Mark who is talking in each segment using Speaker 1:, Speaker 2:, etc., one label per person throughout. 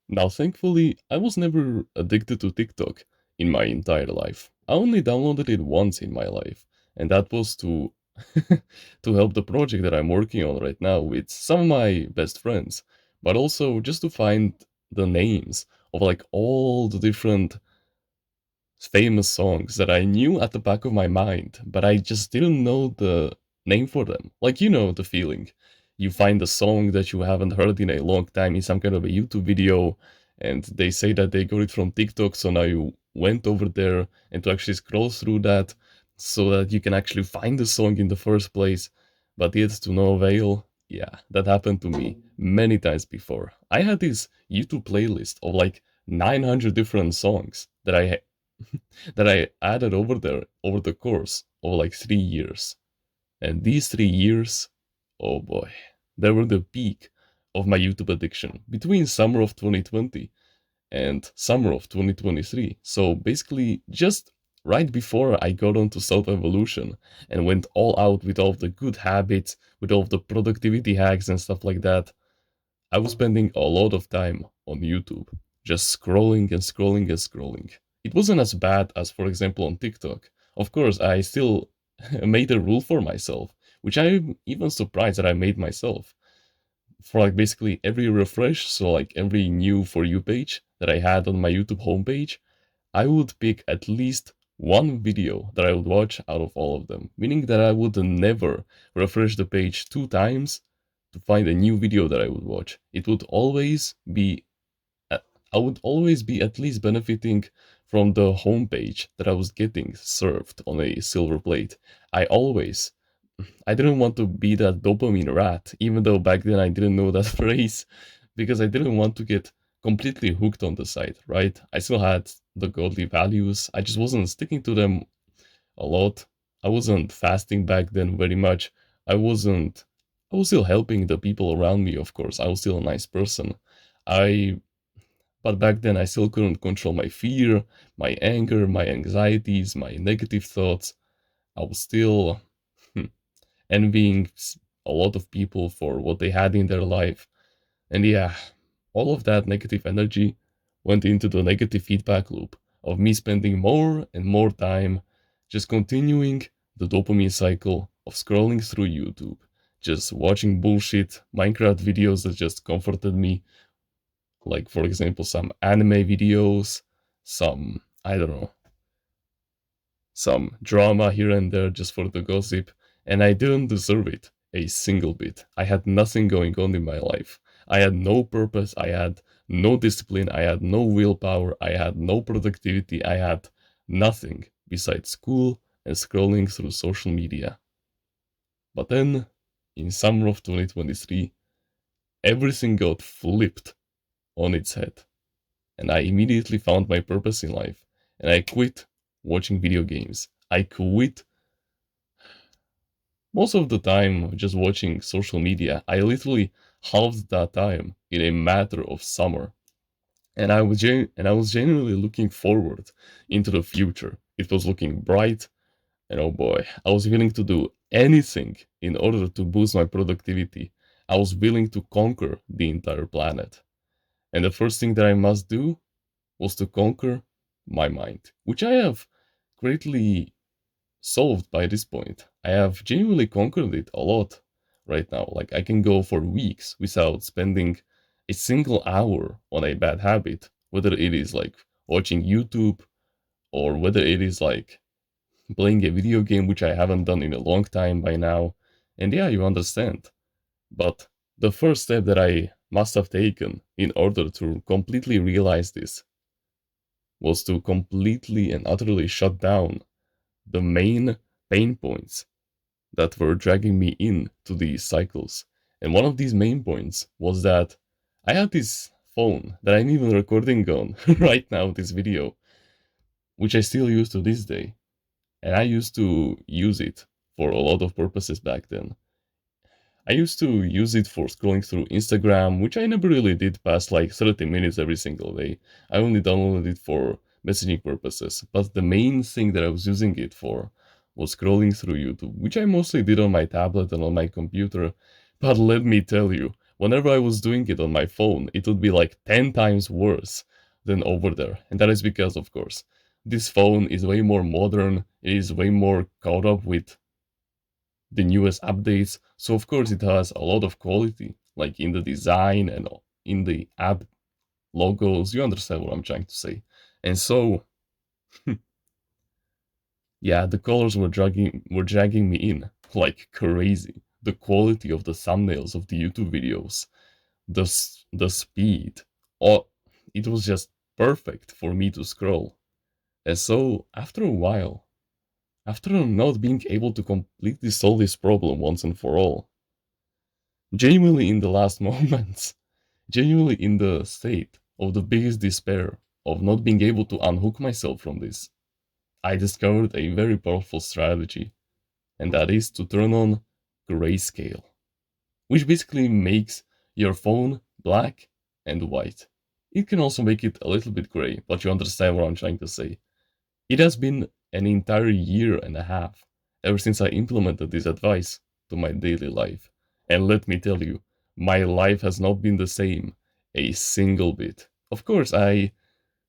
Speaker 1: Now, thankfully, I was never addicted to TikTok in my entire life. I only downloaded it once in my life, and that was to to help the project that I'm working on right now with some of my best friends, but also just to find the names of like all the different famous songs that I knew at the back of my mind, but I just didn't know the name for them. Like, you know, the feeling. You find a song that you haven't heard in a long time in some kind of a YouTube video, and they say that they got it from TikTok, so now you went over there and to actually scroll through that so that you can actually find the song in the first place, but yet to no avail. Yeah, that happened to me many times before. I had this YouTube playlist of like 900 different songs that I added over there over the course of like 3 years. And these 3 years, oh boy, they were the peak of my YouTube addiction between summer of 2020 and summer of 2023. So basically, just right before I got onto self evolution and went all out with all of the good habits, with all of the productivity hacks and stuff like that, I was spending a lot of time on YouTube, just scrolling and scrolling and scrolling. It wasn't as bad as, for example, on TikTok. Of course, I still made a rule for myself, which I'm even surprised that I made myself. For like basically every refresh, so like every new For You page that I had on my YouTube homepage, I would pick at least one video that I would watch out of all of them, meaning that I would never refresh the page 2 times to find a new video that I would watch. It would always be, I would always be at least benefiting from the homepage that I was getting served on a silver plate. I didn't want to be that dopamine rat, even though back then I didn't know that phrase, because I didn't want to get completely hooked on the site, right? I still had the godly values, I just wasn't sticking to them a lot. I wasn't fasting back then very much. I wasn't, I was still helping the people around me, of course. I was still a nice person. I, but back then I still couldn't control my fear, my anger, my anxieties, my negative thoughts. I was still envying a lot of people for what they had in their life. And yeah, all of that negative energy went into the negative feedback loop of me spending more and more time just continuing the dopamine cycle of scrolling through YouTube, just watching bullshit Minecraft videos that just comforted me, like for example some anime videos, some, I don't know, some drama here and there just for the gossip, and I didn't deserve it a single bit. I had nothing going on in my life. I had no purpose, I had no discipline, I had no willpower, I had no productivity, I had nothing besides school and scrolling through social media. But then, in summer of 2023, everything got flipped on its head, and I immediately found my purpose in life, and I quit watching video games. I quit most of the time just watching social media. I literally halved that time in a matter of summer, and I was genuinely looking forward into the future. It was looking bright, and oh boy, I was willing to do anything in order to boost my productivity. I was willing to conquer the entire planet, and the first thing that I must do was to conquer my mind, which I have greatly solved by this point. I have genuinely conquered it a lot right now. Like I can go for weeks without spending a single hour on a bad habit, whether it is like watching YouTube or whether it is like playing a video game, which I haven't done in a long time by now. And yeah, you understand. But the first step that I must have taken in order to completely realize this was to completely and utterly shut down the main pain points that were dragging me into these cycles. And one of these main points was that I had this phone that I'm even recording on right now, this video, which I still use to this day. And I used to use it for a lot of purposes back then. I used to use it for scrolling through Instagram, which I never really did past like 30 minutes every single day. I only downloaded it for messaging purposes. But the main thing that I was using it for was scrolling through YouTube, which I mostly did on my tablet and on my computer. But let me tell you, whenever I was doing it on my phone, it would be like 10 times worse than over there. And that is because, of course, this phone is way more modern, it is way more caught up with the newest updates. So, of course, it has a lot of quality, like in the design and in the app logos. You understand what I'm trying to say. And so, yeah, the colors were dragging me in like crazy. The quality of the thumbnails of the YouTube videos, the speed, oh, it was just perfect for me to scroll. And so after a while, after not being able to completely solve this problem once and for all, genuinely in the last moments, genuinely in the state of the biggest despair of not being able to unhook myself from this, I discovered a very powerful strategy, and that is to turn on grayscale, which basically makes your phone black and white. It can also make it a little bit gray, but you understand what I'm trying to say. It has been an entire year and a half ever since I implemented this advice to my daily life. And let me tell you, my life has not been the same a single bit. Of course, I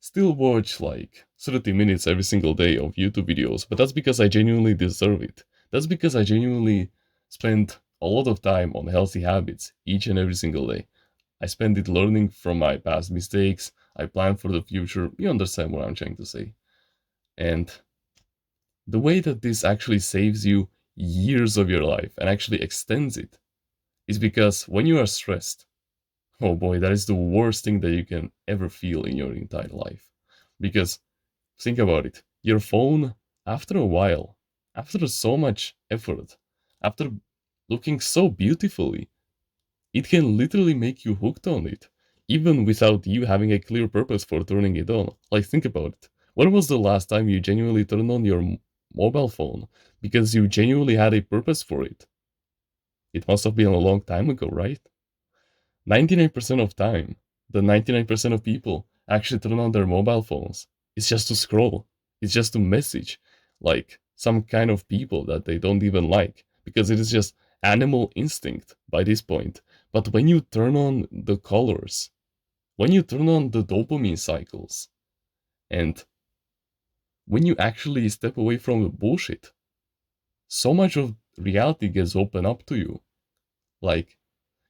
Speaker 1: still watch like 30 minutes every single day of YouTube videos, but that's because I genuinely deserve it. That's because I genuinely spend a lot of time on healthy habits each and every single day. I spend it learning from my past mistakes. I plan for the future. You understand what I'm trying to say. And the way that this actually saves you years of your life and actually extends it is because when you are stressed, oh boy, that is the worst thing that you can ever feel in your entire life. Because think about it, your phone, after a while, after so much effort, after looking so beautifully, it can literally make you hooked on it, even without you having a clear purpose for turning it on. Like, think about it. When was the last time you genuinely turned on your mobile phone because you genuinely had a purpose for it? It must have been a long time ago, right? 99% of time, the 99% of people actually turn on their mobile phones. It's just to scroll. It's just to message like some kind of people that they don't even like because it is just animal instinct by this point. But when you turn on the colors, when you turn on the dopamine cycles, and when you actually step away from the bullshit, so much of reality gets opened up to you. Like,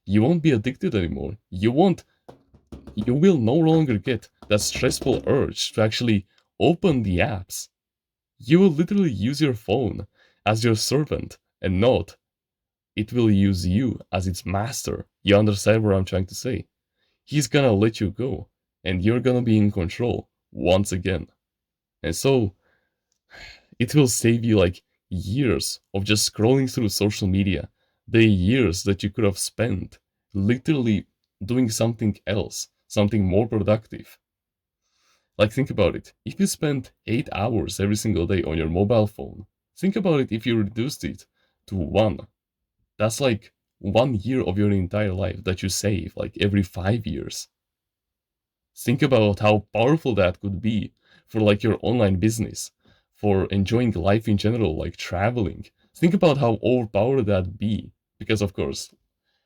Speaker 1: you won't be addicted anymore. You will no longer get that stressful urge to actually open the apps. You will literally use your phone as your servant and not it will use you as its master. You understand what I'm trying to say? He's gonna let you go and you're gonna be in control once again. And so it will save you like years of just scrolling through social media, the years that you could have spent literally doing something else, something more productive. Like, think about it. If you spend 8 hours every single day on your mobile phone, think about it if you reduced it to one. That's like 1 year of your entire life that you save, like every 5 years. Think about how powerful that could be for like your online business, for enjoying life in general, like traveling. Think about how overpowered that be. Because of course,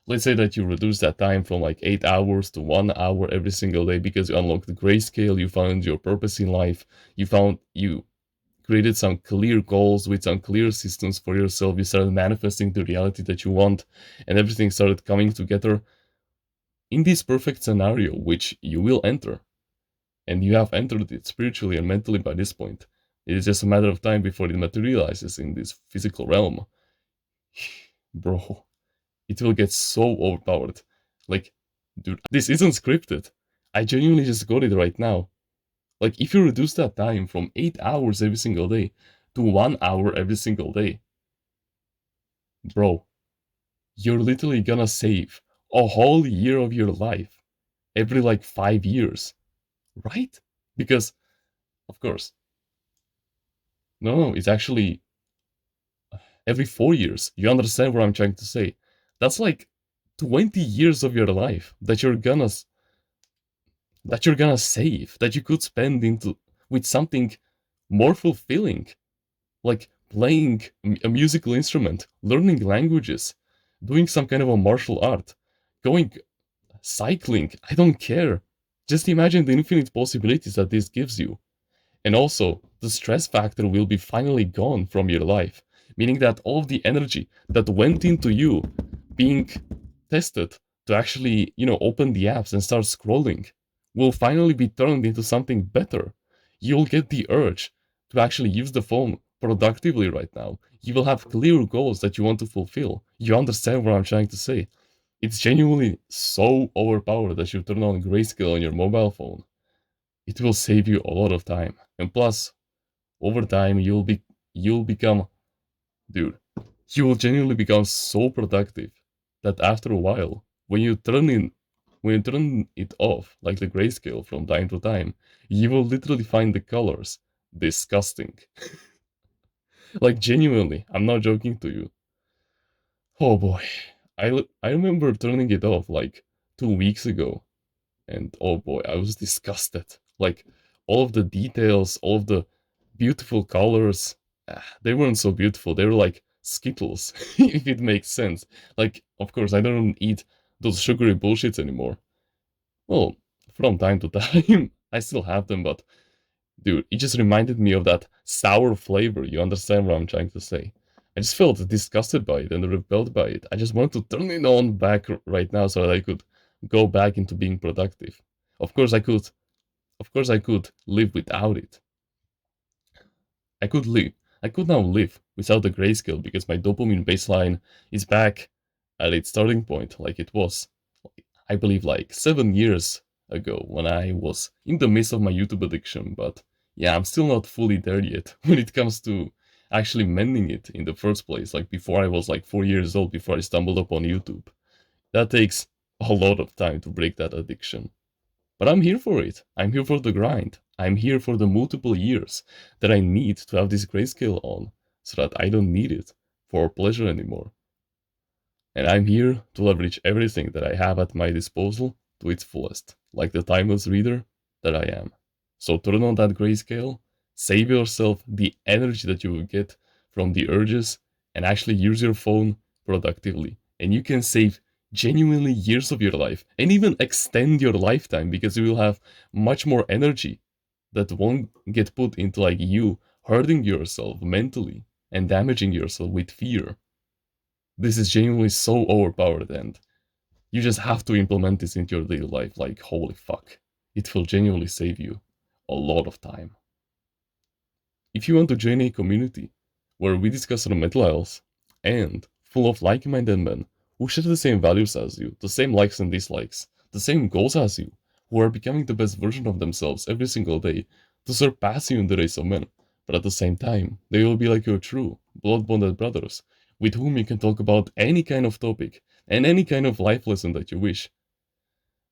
Speaker 1: let's say that you reduce that time from like 8 hours to 1 hour every single day because you unlocked the grayscale, you found your purpose in life, you created some clear goals with some clear systems for yourself, you started manifesting the reality that you want, and everything started coming together in this perfect scenario, which you will enter. And you have entered it spiritually and mentally by this point. It is just a matter of time before it materializes in this physical realm. Bro, it will get so overpowered. Like, dude, this isn't scripted. I genuinely just got it right now. Like, if you reduce that time from 8 hours every single day to 1 hour every single day, bro, you're literally gonna save a whole year of your life every like 5 years, right? Because, of course, no, it's actually every 4 years. You understand what I'm trying to say? That's like 20 years of your life that you're gonna save that you could spend into with something more fulfilling, like playing a musical instrument, learning languages, doing some kind of a martial art, going cycling. I don't care. Just imagine the infinite possibilities that this gives you. And also, the stress factor will be finally gone from your life, meaning that all of the energy that went into you being tested to actually, open the apps and start scrolling will finally be turned into something better. You'll get the urge to actually use the phone productively right now. You will have clear goals that you want to fulfill. You understand what I'm trying to say. It's genuinely so overpowered that you turn on grayscale on your mobile phone. It will save you a lot of time. And plus, over time you'll become, dude, you will genuinely become so productive that after a while, when you turn it off, like the grayscale from time to time, you will literally find the colors disgusting. Like genuinely, I'm not joking to you. Oh boy. I remember turning it off like 2 weeks ago, and oh boy, I was disgusted. Like all of the details, all of the beautiful colors, they weren't so beautiful. They were like Skittles, if it makes sense. Like, of course, I don't eat those sugary bullshits anymore. Well, from time to time, I still have them, but dude, it just reminded me of that sour flavor. You understand what I'm trying to say? I just felt disgusted by it and repelled by it. I just wanted to turn it on back right now so that I could go back into being productive. Of course I could. Of course I could live without it. I could live. I could now live without the grayscale because my dopamine baseline is back at its starting point like it was, I believe, like 7 years ago when I was in the midst of my YouTube addiction. But yeah, I'm still not fully there yet when it comes to actually mending it in the first place. Like before I was like 4 years old, before I stumbled upon YouTube. That takes a lot of time to break that addiction. But I'm here for it. I'm here for the grind. I'm here for the multiple years that I need to have this grayscale on so that I don't need it for pleasure anymore. And I'm here to leverage everything that I have at my disposal to its fullest, like the timeless reader that I am. So turn on that grayscale, save yourself the energy that you will get from the urges, and actually use your phone productively. And you can save genuinely years of your life and even extend your lifetime because you will have much more energy that won't get put into like you hurting yourself mentally and damaging yourself with fear. This is genuinely so overpowered, and you just have to implement this into your daily life. Like, holy fuck. It will genuinely save you a lot of time. If you want to join a community where we discuss our mental health and full of like-minded men who share the same values as you, the same likes and dislikes, the same goals as you, who are becoming the best version of themselves every single day to surpass you in the race of men, but at the same time, they will be like your true, blood-bonded brothers, with whom you can talk about any kind of topic and any kind of life lesson that you wish,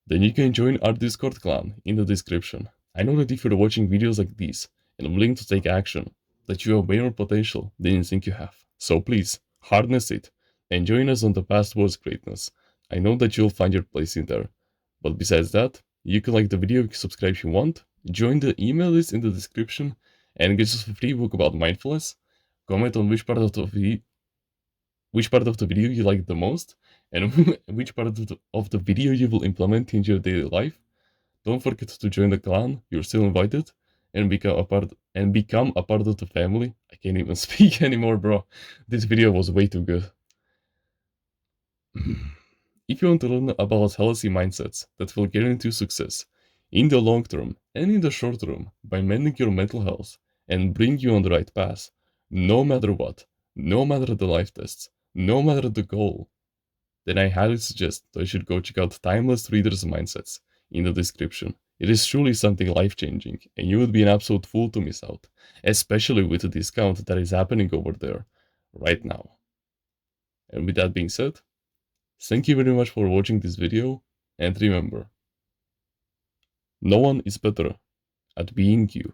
Speaker 1: then you can join our Discord clan in the description. I know that if you're watching videos like these and willing to take action, that you have way more potential than you think you have. So please, harness it and join us on the path towards greatness. I know that you'll find your place in there. But besides that, you can like the video, subscribe if you want, join the email list in the description, and get us a free book about mindfulness. Comment on which part of the video you like the most, and which part of the video you will implement in your daily life. Don't forget to join the clan, you're still invited, and become a part of the family. I can't even speak anymore, bro. This video was way too good. If you want to learn about healthy mindsets that will guarantee success in the long term and in the short term by mending your mental health and bring you on the right path, no matter what, no matter the life tests, no matter the goal, then I highly suggest that you should go check out Timeless Readers Mindsets in the description. It is truly something life-changing, and you would be an absolute fool to miss out, especially with the discount that is happening over there right now. And with that being said, thank you very much for watching this video, and remember, no one is better at being you